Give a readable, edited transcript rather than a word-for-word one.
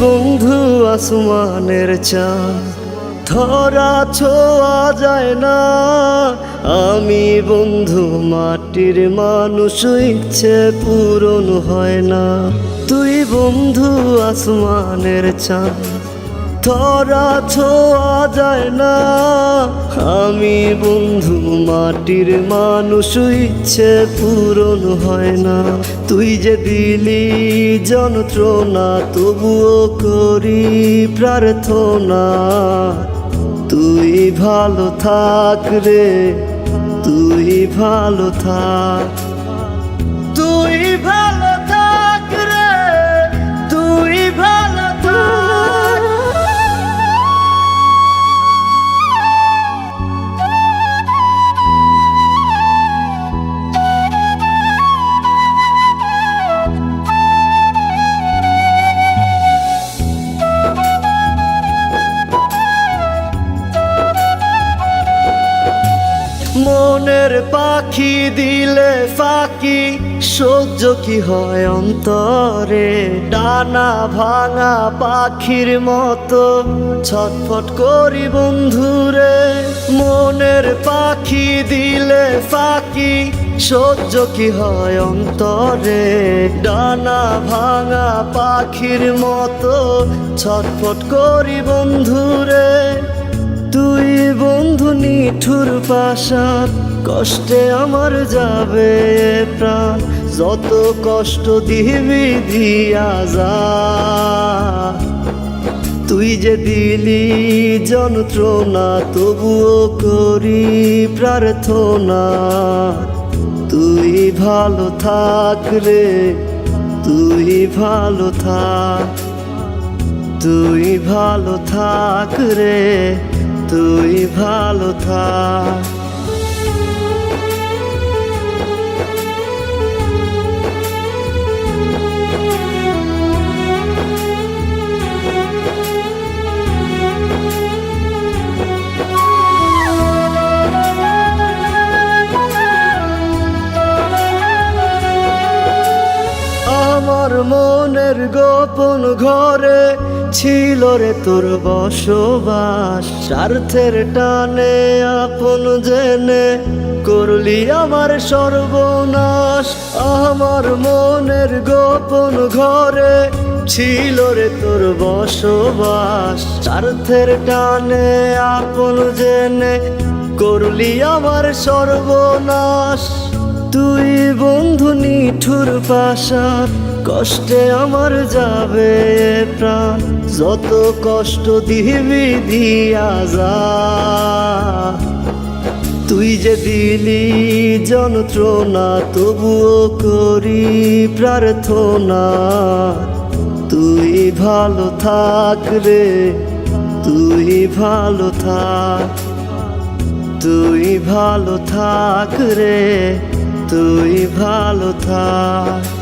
বন্ধু আসমানের চাঁদ, ধরা ছোঁয়া যায় না। আমি বন্ধু মাটির মানুষ, ইচ্ছে পূরণ হয় না। তুই বন্ধু আসমানের চাঁদ, ধরা ছোঁয়া যায় না। আমি বন্ধু মাটির মানুষ, ইচ্ছে পূরণ হয় না। তুই যে দিলি যন্ত্রণা, তবুও করি প্রার্থনা। তুই ভালো থাক রে, তুই ভালো থাক, তুই ভালো থাক রে, তুই ভালো থাক। মনের পাখি দিলে ফাঁকি, সহ্য কি হয় অন্তরে। ডানা ভাঙা পাখির মতো ছটফট করি বন্ধুরে। মনের পাখি দিলে ফাঁকি, সহ্য কি হয় অন্তরে। ডানা ভাঙা পাখির মতো ছটফট করি বন্ধুরে। তুই বন্ধু নিঠুর পাশার, কষ্টে আমার যাবে প্রাণ। যত কষ্ট দিবি দিয়া যা, তুই যে দিলি যন্ত্রণা, তবুও করি প্রার্থনা। তুই ভালো থাক রে, তুই ভালো থাক, তুই ভালো থাক রে, তুই ভালো থাক। আমার মনের গোপন ঘরে ছিল রে তোর বসবাস। স্বার্থের টানে আপন জেনে করলি আমার সর্বনাশ। আমার মনের গোপন ঘরে ছিল রে তোর বসবাস। স্বার্থের টানে আপন জেনে করলি আমার সর্বনাশ। তুই বন্ধু নিঠুর পাশার, কষ্টে আমার যাবে প্রাণ। যত কষ্ট দিবি দিয়া যা, তুই যে দিলি যন্ত্রণা, তবুও করি প্রার্থনা। তুই ভালো থাক রে, তুই ভালো থাক, তুই ভালো থাক রে, তুই ভালো থাক।